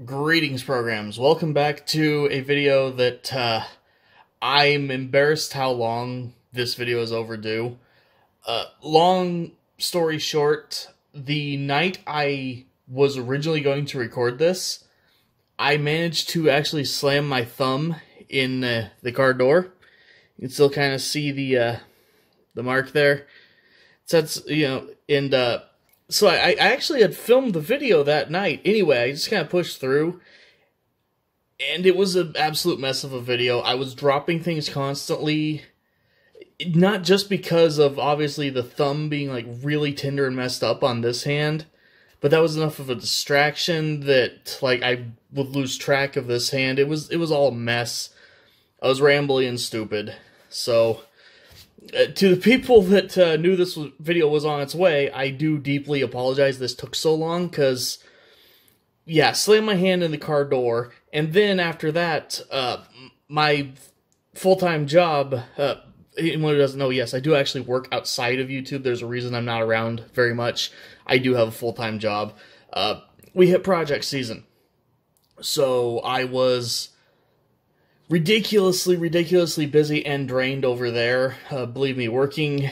Greetings, programs. Welcome back to a video that I'm embarrassed how long this video is overdue. Long story short, the night I was originally going to record this, I managed to actually slam my thumb in the car door. You can still kind of see the mark there. So that's, and so I actually had filmed the video that night. Anyway, I just kind of pushed through, and it was an absolute mess of a video. I was dropping things constantly, not just because of, obviously, the thumb being, like, really tender and messed up on this hand, but that was enough of a distraction that, like, I would lose track of this hand. It was all a mess. I was rambly and stupid. So to the people that knew this video was on its way, I do deeply apologize this took so long, because, yeah, slammed my hand in the car door, and then after that, my full-time job, anyone who doesn't know, yes, I do actually work outside of YouTube. There's a reason I'm not around very much. I do have a full-time job. We hit project season, so I was ridiculously busy and drained over there. Believe me, working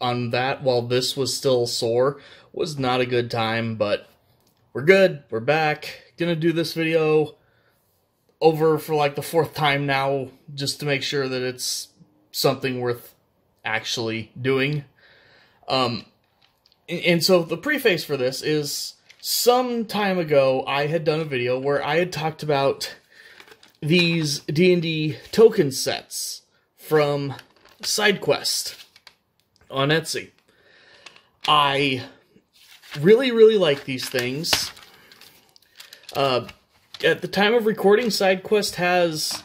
on that while this was still sore was not a good time, but we're good. We're back. Gonna do this video over for like the fourth time now, just to make sure that it's something worth actually doing. And so the preface for this is, some time ago I had done a video where I had talked about these D&D token sets from SideQuest on Etsy. I really like these things. At the time of recording, SideQuest has...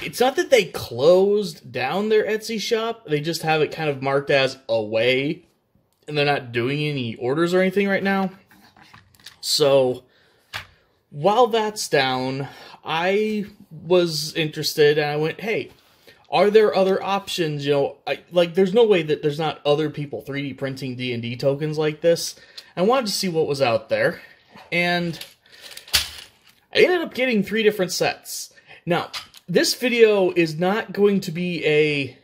It's not that they closed down their Etsy shop, they just have it kind of marked as away, and they're not doing any orders or anything right now. So, while that's down, I was interested, and I went, hey, are there other options? You know, there's no way that there's not other people 3D printing D&D tokens like this. I wanted to see what was out there, and I ended up getting 3 different sets. Now, this video is not going to be a,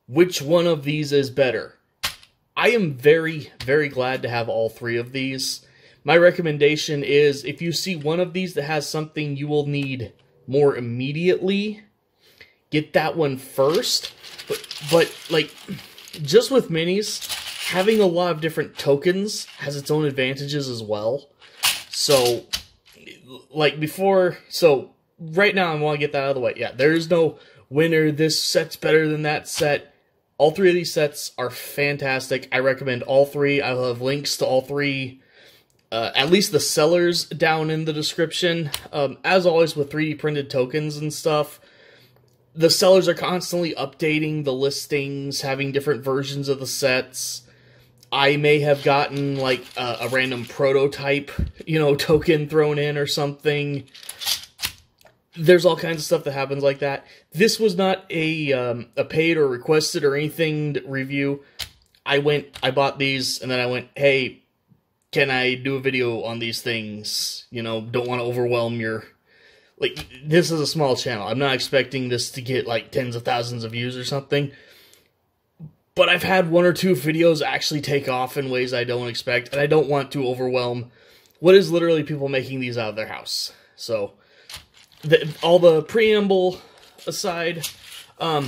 which one of these is better. I am very glad to have all 3 of these. My recommendation is, if you see one of these that has something you will need more immediately, get that one first. But like, just with minis, having a lot of different tokens has its own advantages as well. So, like right now I want to get that out of the way. Yeah, there is no winner, this set's better than that set. All 3 of these sets are fantastic. I recommend all 3. I'll have links to all 3. At least the sellers down in the description. As always with 3D printed tokens and stuff, the sellers are constantly updating the listings, having different versions of the sets. I may have gotten like a random prototype, token thrown in or something. There's all kinds of stuff that happens like that. This was not a paid or requested or anything review. I bought these, and then I went, hey, can I do a video on these things? Don't want to overwhelm your... Like, this is a small channel. I'm not expecting this to get, like, tens of thousands of views or something. But I've had 1 or 2 videos actually take off in ways I don't expect, and I don't want to overwhelm what is literally people making these out of their house. So, all the preamble aside, I'm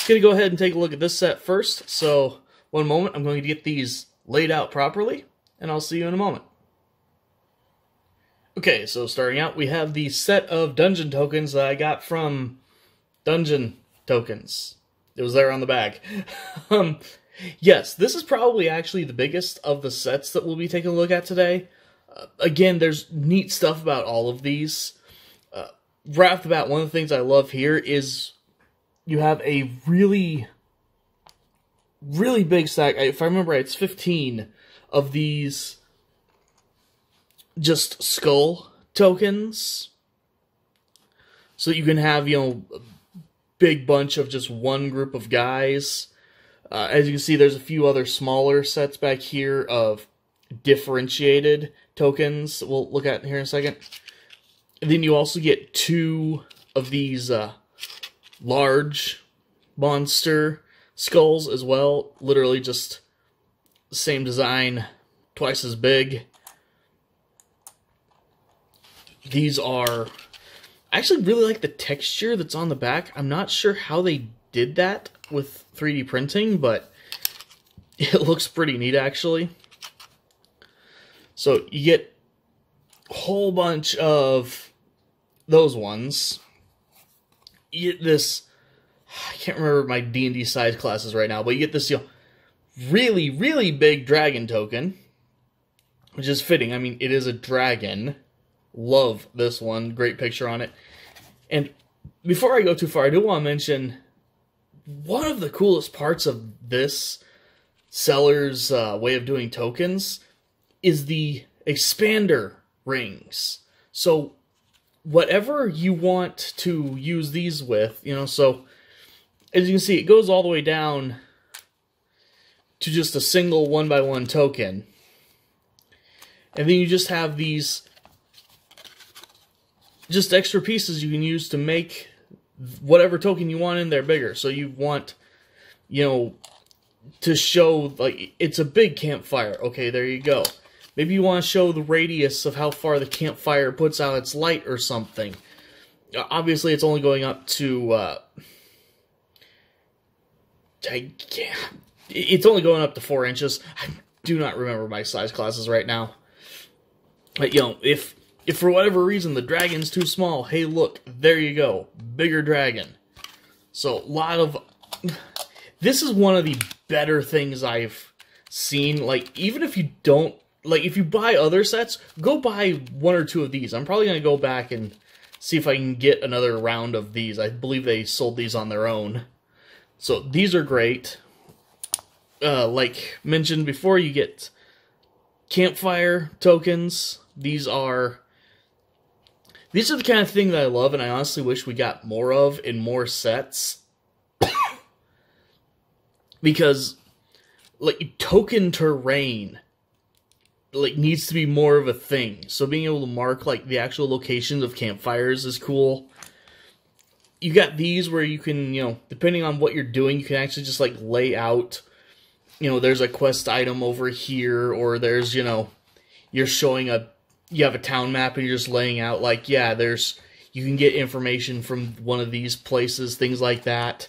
going to go ahead and take a look at this set first. So, one moment, I'm going to get these laid out properly, and I'll see you in a moment. Okay, so starting out, we have the set of dungeon tokens that I got from Dungeon Tokens. It was there on the bag. Yes, this is probably actually the biggest of the sets that we'll be taking a look at today. Again, there's neat stuff about all of these. Right off the bat, one of the things I love here is you have a really big stack. If I remember right, it's 15 of these just skull tokens. So you can have, a big bunch of just one group of guys. As you can see, there's a few other smaller sets back here of differentiated tokens we'll look at here in a second. And then you also get 2 of these large monster skulls as well. Literally just the same design, twice as big. These are... I actually really like the texture that's on the back. I'm not sure how they did that with 3D printing, but it looks pretty neat, actually. So you get a whole bunch of those ones. You get this... I can't remember my D&D size classes right now, but you get this, you know, really, really big dragon token, which is fitting. I mean, it is a dragon. Love this one. Great picture on it. And before I go too far, I do want to mention one of the coolest parts of this seller's way of doing tokens is the expander rings. So whatever you want to use these with, you know, so as you can see, it goes all the way down to just a single 1x1 token. And then you just have these just extra pieces you can use to make whatever token you want in there bigger. So you want, you know, to show, like, it's a big campfire. Okay, there you go. Maybe you want to show the radius of how far the campfire puts out its light or something. Obviously, it's only going up to, it's only going up to 4 inches. I do not remember my size classes right now. But, you know, if for whatever reason the dragon's too small, hey, look, there you go. Bigger dragon. So, a lot of... This is one of the better things I've seen. Like, even if you don't... Like, if you buy other sets, go buy 1 or 2 of these. I'm probably going to go back and see if I can get another round of these. I believe they sold these on their own. So, these are great. Like mentioned before, you get campfire tokens. These are the kind of thing that I love, and I honestly wish we got more of in more sets. Because, like, token terrain, like, needs to be more of a thing. So being able to mark, like, the actual locations of campfires is cool. You got these where you can, you know, depending on what you're doing, you can actually just, like, lay out, you know, there's a quest item over here, or there's, you know, you're showing you have a town map and you're just laying out, like, yeah, you can get information from one of these places, things like that.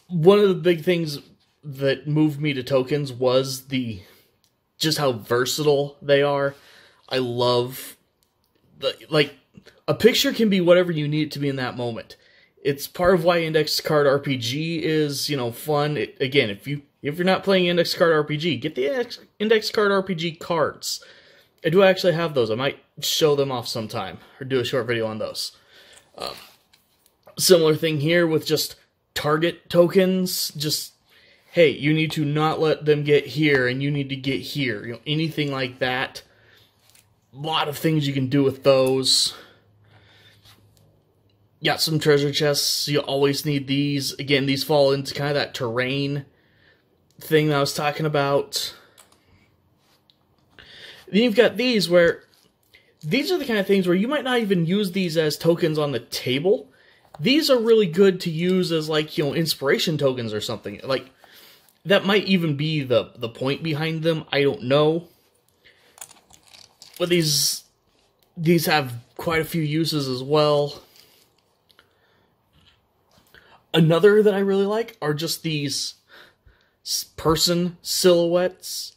One of the big things that moved me to tokens was just how versatile they are. I love, like, a picture can be whatever you need it to be in that moment. It's part of why Index Card RPG is, you know, fun. Again, if you're not playing Index Card RPG, get the Index Card RPG cards. I do actually have those. I might show them off sometime, or do a short video on those. Similar thing here with just target tokens. Just, hey, you need to not let them get here, and you need to get here. You know, anything like that. A lot of things you can do with those. Got some treasure chests. You always need these. Again, these fall into kind of that terrain thing that I was talking about. Then you've got these where these are the kind of things where you might not even use these as tokens on the table. These are really good to use as, like, you know, inspiration tokens or something. Like, that might even be the point behind them. I don't know. But these have quite a few uses as well. Another that I really like are just these person silhouettes.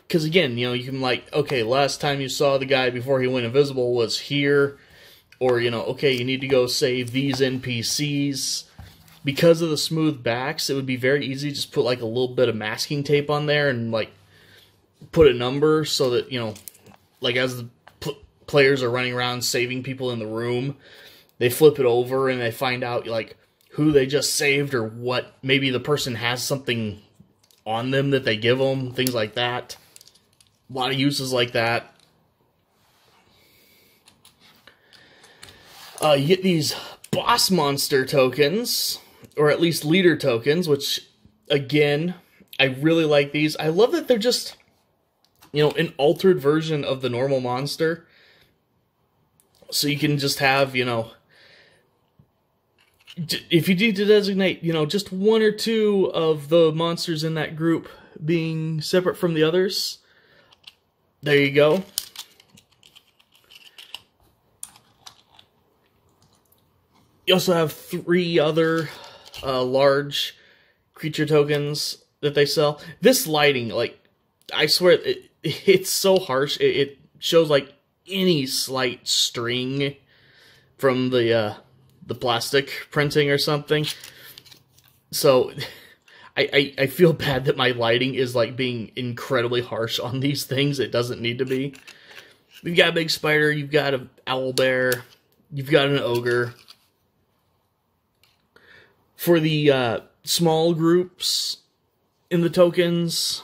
Because, again, you know, you can, like, okay, last time you saw the guy before he went invisible was here. Or, you know, okay, you need to go save these NPCs. Because of the smooth backs, it would be very easy to just put, like, a little bit of masking tape on there and, like, put a number so that, you know, like, as the players are running around saving people in the room, they flip it over and they find out, like, who they just saved or what. Maybe the person has something on them that they give them, things like that. A lot of uses like that. You get these boss monster tokens, or at least leader tokens, which, again, I really like these. I love that they're just you know, an altered version of the normal monster. So you can just have, you know, if you need to designate, you know, just one or two of the monsters in that group being separate from the others, there you go. You also have 3 other large creature tokens that they sell. This lighting, like, I swear, it's so harsh. It shows, like, any slight string from the plastic printing or something. So, I feel bad that my lighting is, like, being incredibly harsh on these things. It doesn't need to be. You've got a big spider, you've got an owl bear, you've got an ogre. For the small groups in the tokens,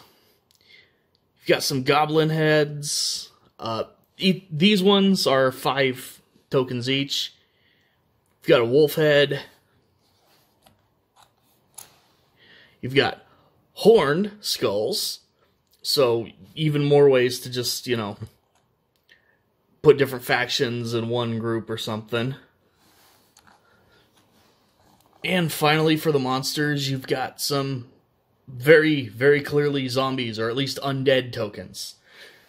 you've got some goblin heads. These ones are 5 tokens each. You've got a wolf head. You've got horned skulls. So even more ways to just, you know, put different factions in one group or something. And finally, for the monsters, you've got some very, very clearly zombies, or at least undead tokens.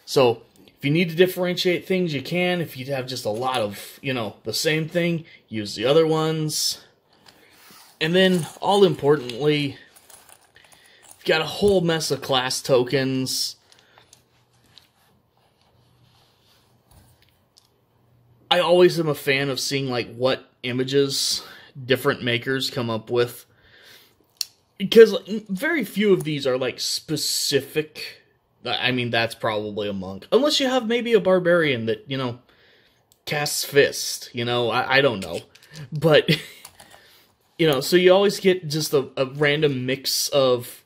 So, if you need to differentiate things, you can. If you have just a lot of, you know, the same thing, use the other ones. And then, all importantly, you've got a whole mess of class tokens. I always am a fan of seeing, like, what images different makers come up with, because very few of these are like specific. I mean, that's probably a monk, unless you have maybe a barbarian that, you know, casts fist, you know. I don't know, but you know, so you always get just a random mix of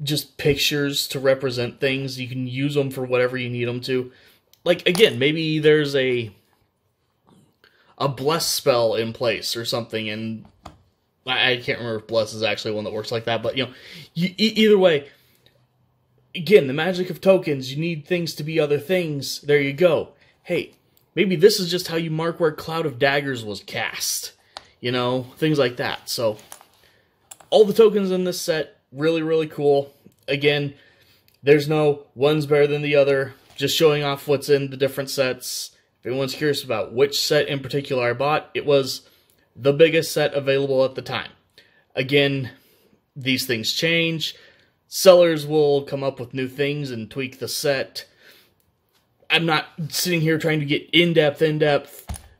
just pictures to represent things. You can use them for whatever you need them to. Like, again, maybe there's a bless spell in place or something, and I can't remember if bless is actually one that works like that, but, you know, either way, again, the magic of tokens, you need things to be other things, there you go. Hey, maybe this is just how you mark where Cloud of Daggers was cast, you know, things like that. So, all the tokens in this set, really, really cool. Again, there's no one's better than the other, just showing off what's in the different sets. If anyone's curious about which set in particular I bought, it was the biggest set available at the time. Again, these things change. Sellers will come up with new things and tweak the set. I'm not sitting here trying to get in-depth,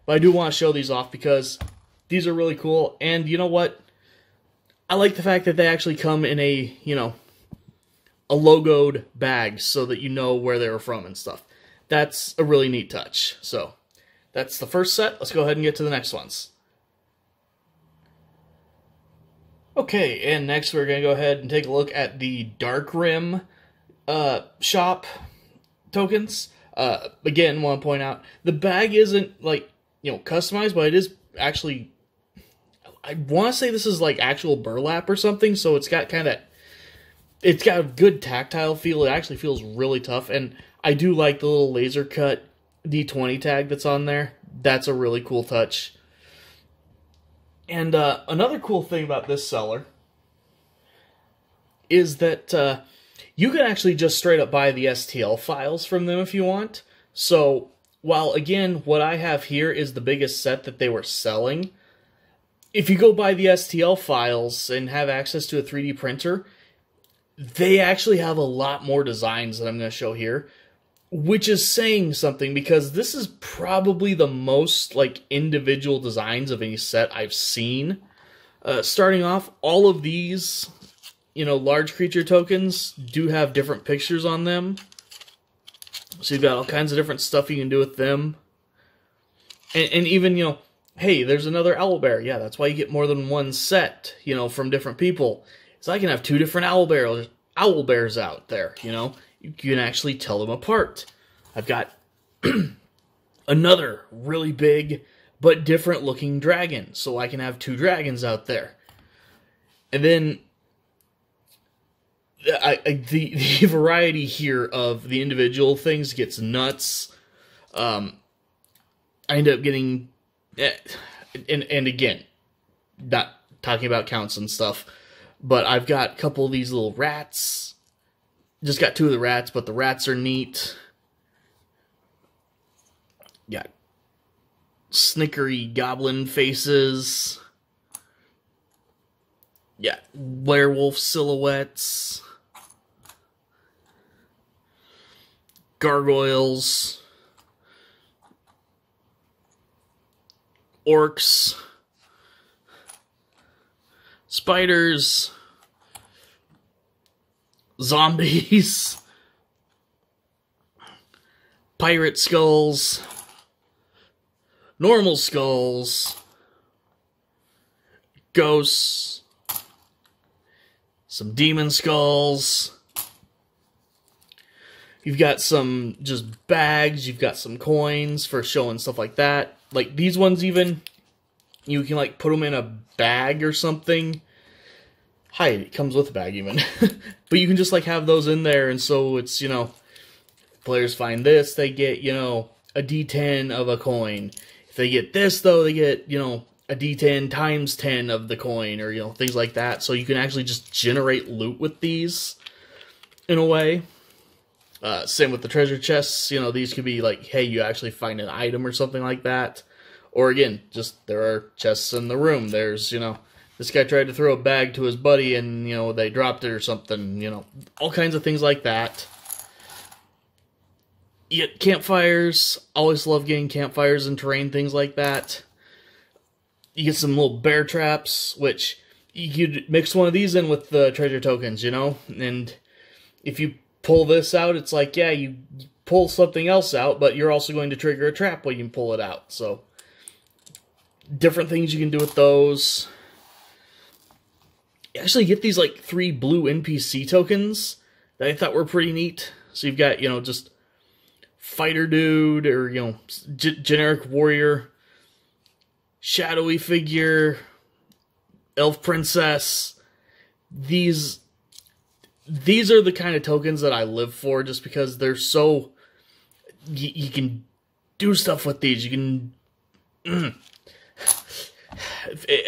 but I do want to show these off because these are really cool. And you know what? I like the fact that they actually come in a, you know, a logoed bag so that you know where they were from and stuff. That's a really neat touch. So, that's the first set. Let's go ahead and get to the next ones. Okay, and next we're going to go ahead and take a look at the Dark Rim shop tokens. Again, want to point out, the bag isn't, like, you know, customized, but it is actually, I want to say this is, like, actual burlap or something, so it's got kind of, it's got a good tactile feel. It actually feels really tough, and I do like the little laser cut D20 tag that's on there. That's a really cool touch. And another cool thing about this seller is that you can actually just straight up buy the STL files from them if you want. So, while again, what I have here is the biggest set that they were selling, if you go buy the STL files and have access to a 3D printer, they actually have a lot more designs that I'm going to show here. Which is saying something, because this is probably the most, like, individual designs of any set I've seen. Starting off, all of these, you know, large creature tokens do have different pictures on them. So you've got all kinds of different stuff you can do with them. And even, you know, hey, there's another owl bear. Yeah, that's why you get more than one set, you know, from different people. So I can have 2 different owl bears out there, you know. You can actually tell them apart. I've got another really big but different looking dragon, so I can have 2 dragons out there. And then the variety here of the individual things gets nuts. I end up getting, and again, not talking about counts and stuff, but I've got a couple of these little rats. Just got 2 of the rats, but the rats are neat. Got snickery goblin faces. Yeah, werewolf silhouettes. Gargoyles. Orcs. Spiders. Zombies. Pirate skulls. Normal skulls. Ghosts. Some demon skulls. You've got some just bags. You've got some coins for showing stuff like that. Like these ones even, you can like put them in a bag or something. Hi, it comes with a bag even. But you can just like have those in there, and so it's, you know, players find this, they get, you know, a D10 of a coin. If they get this though, they get, you know, a D10 times 10 of the coin, or, you know, things like that. So you can actually just generate loot with these in a way. Same with the treasure chests. You know, these could be like, hey, you actually find an item or something like that. Or again, just there are chests in the room. There's, you know, this guy tried to throw a bag to his buddy and, you know, they dropped it or something. You know, all kinds of things like that. Yet campfires. Always love getting campfires and terrain, things like that. You get some little bear traps, which you could mix one of these in with the treasure tokens, you know? And if you pull this out, it's like, yeah, you pull something else out, but you're also going to trigger a trap when you pull it out. So, different things you can do with those. You actually get these, like, 3 blue NPC tokens that I thought were pretty neat. So you've got, you know, just fighter dude, or, you know, generic warrior, shadowy figure, elf princess. These are the kind of tokens that I live for, just because they're so... You can do stuff with these. You can...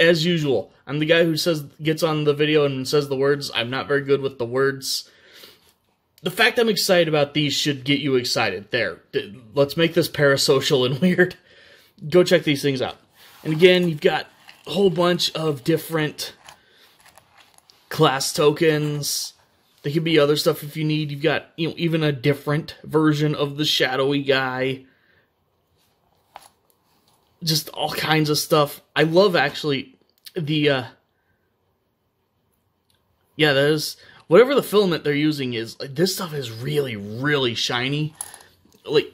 As usual, I'm the guy who gets on the video and says the words. I'm not very good with the words. The fact I'm excited about these should get you excited. There. Let's make this parasocial and weird. Go check these things out. And again, you've got a whole bunch of different class tokens. There could be other stuff if you need. You've got, you know, even a different version of the shadowy guy. Just all kinds of stuff. I love, actually, the, yeah, that is, whatever the filament they're using is, like, this stuff is really, really shiny. Like,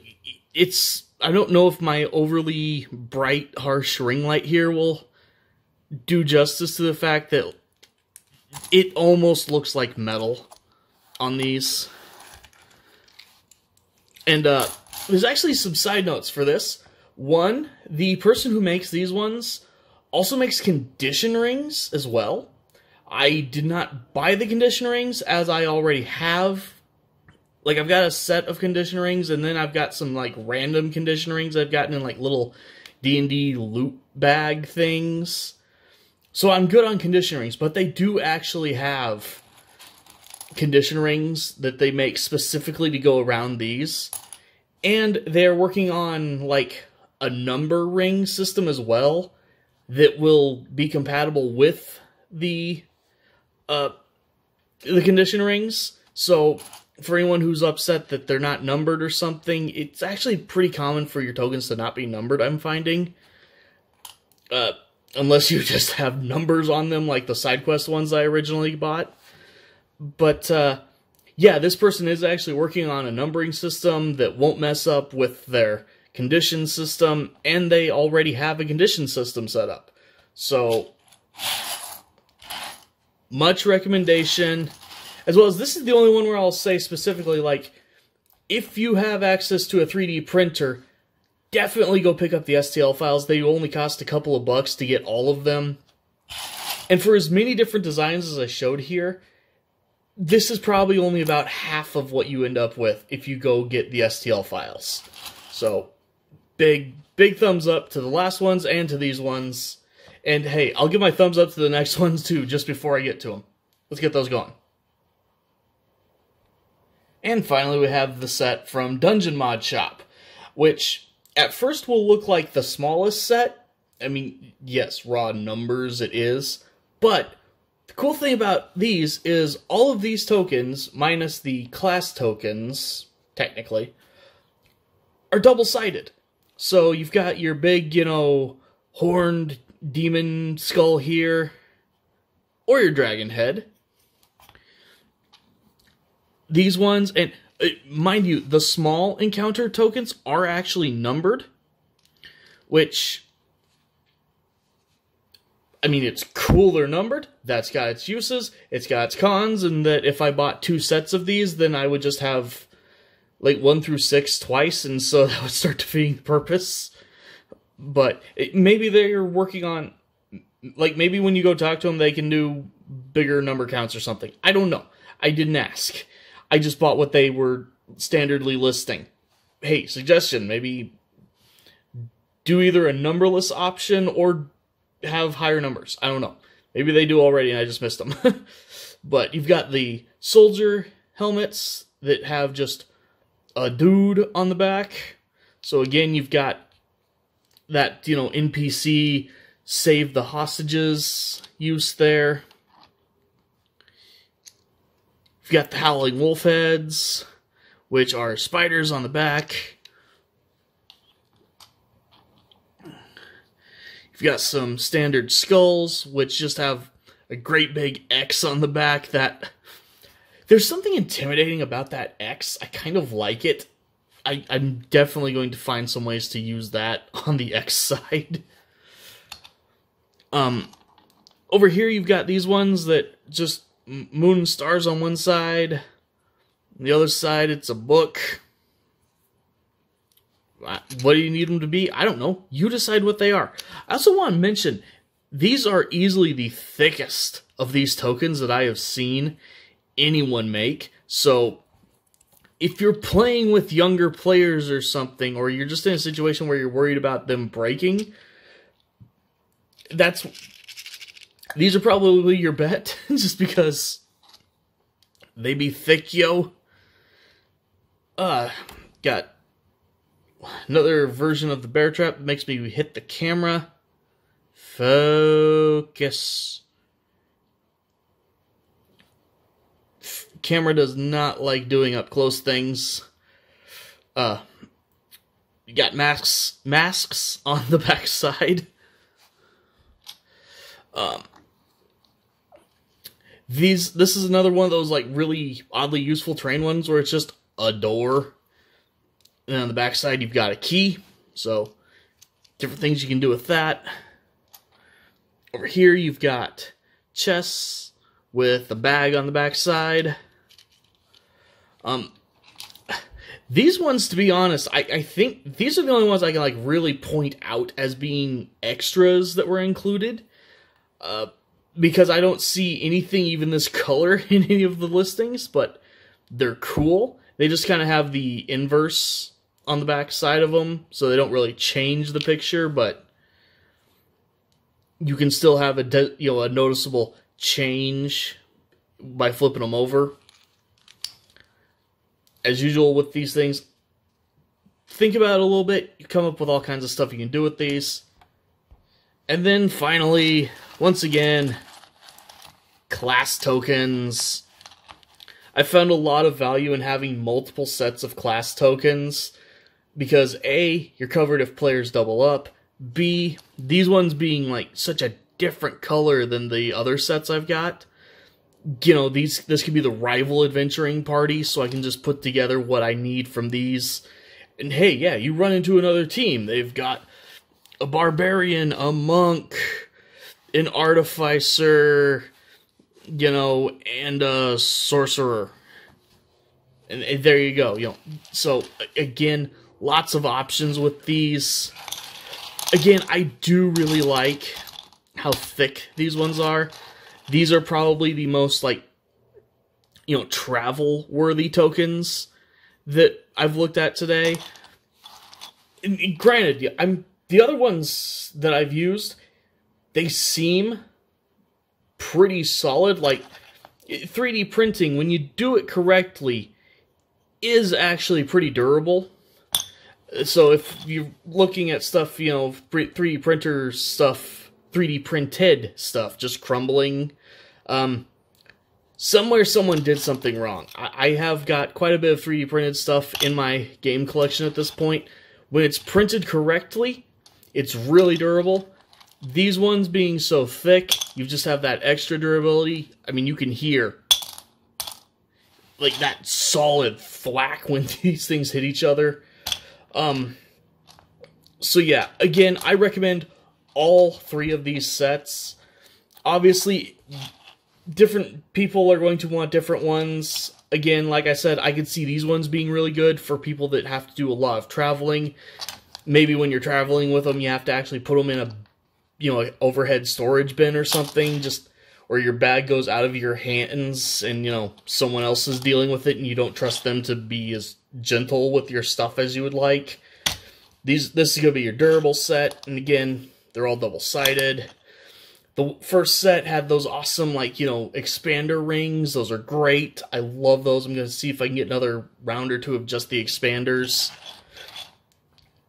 it's, I don't know if my overly bright, harsh ring light here will do justice to the fact that it almost looks like metal on these. And, there's actually some side notes for this. One, the person who makes these ones also makes condition rings as well. I did not buy the condition rings, as I already have. Like, I've got a set of condition rings, and then I've got some, like, random condition rings I've gotten in, like, little D&D loot bag things. So I'm good on condition rings, but they do actually have condition rings that they make specifically to go around these. And they're working on, like, a number ring system as well that will be compatible with the condition rings. So for anyone who's upset that they're not numbered or something, it's actually pretty common for your tokens to not be numbered, I'm finding. Unless you just have numbers on them, like the side quest ones I originally bought. But yeah, this person is actually working on a numbering system that won't mess up with their condition system, and they already have a condition system set up. So, much recommendation. As well as, this is the only one where I'll say specifically, like, if you have access to a 3D printer, definitely go pick up the STL files. They only cost a couple of bucks to get all of them. And for as many different designs as I showed here, this is probably only about half of what you end up with if you go get the STL files. So, big thumbs up to the last ones and to these ones. And hey, I'll give my thumbs up to the next ones too, just before I get to them. Let's get those going. And finally, we have the set from Dungeon Mod Shop, which at first will look like the smallest set. I mean, yes, raw numbers it is, but the cool thing about these is all of these tokens, minus the class tokens, technically, are double-sided. So you've got your big, you know, horned demon skull here, or your dragon head. These ones, and mind you, the small encounter tokens are actually numbered, which, I mean, it's cool they're numbered. That's got its uses, it's got its cons, and that if I bought 2 sets of these, then I would just have, like, 1 through 6 twice, and so that would start defeating the purpose. But maybe they're working on, like, maybe when you go talk to them, they can do bigger number counts or something. I don't know. I didn't ask. I just bought what they were standardly listing. Hey, suggestion, maybe do either a numberless option or have higher numbers. I don't know. Maybe they do already and I just missed them. But you've got the soldier helmets that have just a dude on the back. So again, you've got that, you know, NPC save the hostages use there. You've got the howling wolf heads, which are spiders on the back. You've got some standard skulls, which just have a great big X on the back. That there's something intimidating about that X. I kind of like it. I'm definitely going to find some ways to use that on the X side. Over here you've got these ones that just moon and stars on one side. On the other side, it's a book. What do you need them to be? I don't know. You decide what they are. I also want to mention, these are easily the thickest of these tokens that I have seen anyone make. So, if you're playing with younger players or something, or you're just in a situation where you're worried about them breaking, these are probably your bet, just because they be thick, yo. Got another version of the bear trap that makes me hit the camera. Focus. Camera does not like doing up close things. You got masks on the back side. This is another one of those, like, really oddly useful terrain ones where it's just a door. And on the back side, you've got a key. So, different things you can do with that. Over here, you've got chests with a bag on the back side. These ones, to be honest, I think these are the only ones I can, like, really point out as being extras that were included. Because I don't see anything even this color in any of the listings, but they're cool. They just kind of have the inverse on the back side of them, so they don't really change the picture, but you can still have a noticeable change by flipping them over. As usual with these things, think about it a little bit. You come up with all kinds of stuff you can do with these. And then finally, once again, class tokens. I found a lot of value in having multiple sets of class tokens because A, you're covered if players double up. B, these ones being like such a different color than the other sets I've got. You know, this could be the rival adventuring party, so I can just put together what I need from these. And hey, yeah, you run into another team. They've got a barbarian, a monk, an artificer, you know, and a sorcerer. And there you go, you know. So, again, lots of options with these. Again, I do really like how thick these ones are. These are probably the most, like, travel-worthy tokens that I've looked at today. And granted, the other ones that I've used, they seem pretty solid. Like, 3D printing, when you do it correctly, is actually pretty durable. So if you're looking at stuff, 3D printer stuff, 3D printed stuff, just crumbling, somewhere someone did something wrong. I have got quite a bit of 3D printed stuff in my game collection at this point. When it's printed correctly, it's really durable. These ones being so thick, you just have that extra durability. I mean, you can hear like that solid thwack when these things hit each other. So yeah, again, I recommend all 3 of these sets. Obviously, different people are going to want different ones. Again, like I said, I could see these ones being really good for people that have to do a lot of traveling. Maybe when you're traveling with them, you have to actually put them in a, an overhead storage bin or something, or your bag goes out of your hands and, someone else is dealing with it and you don't trust them to be as gentle with your stuff as you would like. This is going to be your durable set, and again, they're all double-sided. The first set had those awesome, expander rings. Those are great. I love those. I'm going to see if I can get another round or 2 of just the expanders.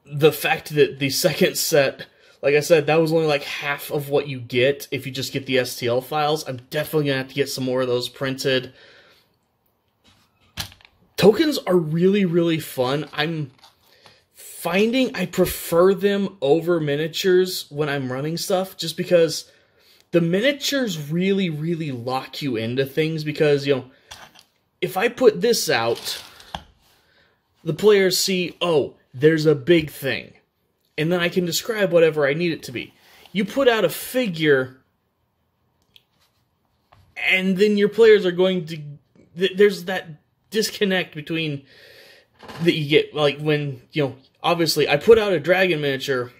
The fact that the second set, like I said, that was only like half of what you get if you just get the STL files. I'm definitely going to have to get some more of those printed. Tokens are really, really fun. I'm finding I prefer them over miniatures when I'm running stuff, just because the miniatures really, really lock you into things, because, if I put this out, the players see, oh, there's a big thing, and then I can describe whatever I need it to be. You put out a figure, and then your players are going to... There's that disconnect between that you get, like, when, obviously, I put out a dragon miniature.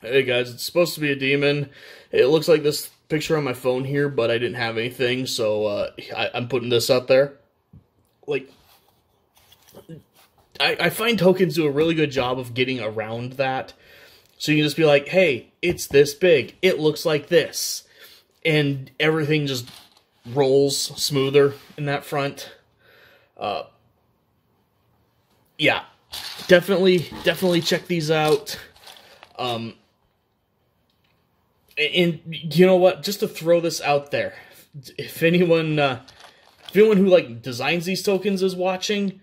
Hey guys, it's supposed to be a demon. It looks like this picture on my phone here, but I didn't have anything, so I'm putting this up there. Like, I find tokens do a really good job of getting around that. So you can just be like, hey, it's this big. It looks like this. And everything just rolls smoother in that front. Yeah, definitely check these out. And you know what? Just to throw this out there, if anyone who designs these tokens is watching,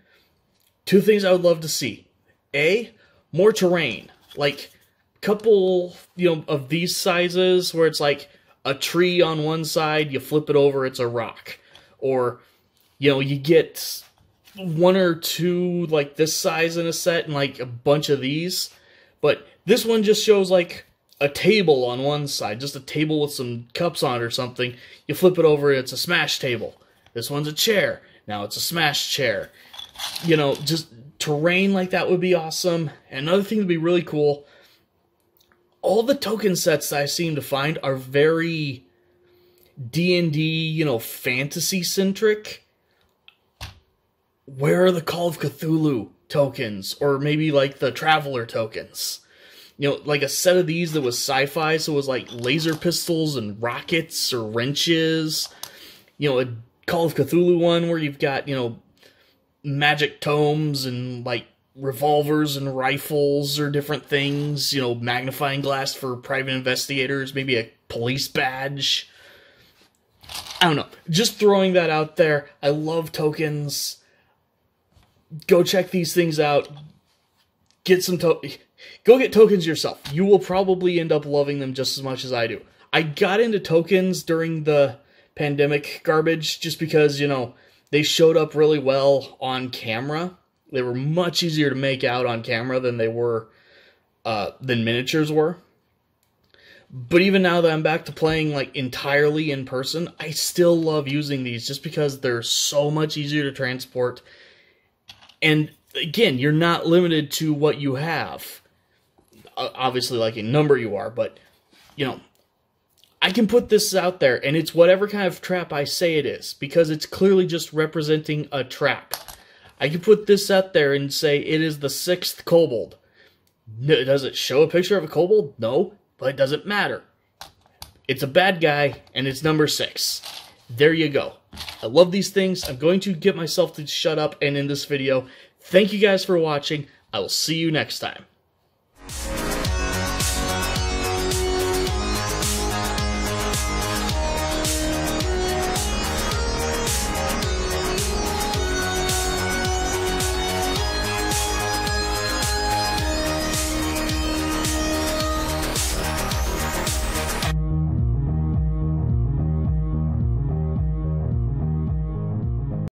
2 things I would love to see: A, more terrain, like a couple of these sizes where it's like a tree on one side, you flip it over, it's a rock, or you get 1 or 2 like this size in a set and like a bunch of these, but this one just shows like a table on one side, just a table with some cups on it or something. You flip it over, it's a smash table. This one's a chair. Now it's a smash chair. Just terrain like that would be awesome. And another thing that would be really cool, all the token sets that I seem to find are very D&D, fantasy-centric. Where are the Call of Cthulhu tokens? Or maybe like the Traveler tokens? Like a set of these that was sci-fi, so it was like laser pistols and rockets or wrenches. A Call of Cthulhu one where you've got, magic tomes and like revolvers and rifles or different things. Magnifying glass for private investigators, maybe a police badge. I don't know. Just throwing that out there. I love tokens. Go check these things out. Get some Go get tokens yourself. You will probably end up loving them just as much as I do. I got into tokens during the pandemic garbage just because, they showed up really well on camera. They were much easier to make out on camera than they were, than miniatures were. But even now that I'm back to playing like entirely in person, I still love using these just because they're so much easier to transport. And again, you're not limited to what you have. Obviously, like in number you are, but, I can put this out there, and it's whatever kind of trap I say it is, because it's clearly just representing a trap. I can put this out there and say it is the 6th kobold. Does it show a picture of a kobold? No, but it doesn't matter. It's a bad guy, and it's number 6. There you go. I love these things. I'm going to get myself to shut up and end this video. Thank you guys for watching. I will see you next time.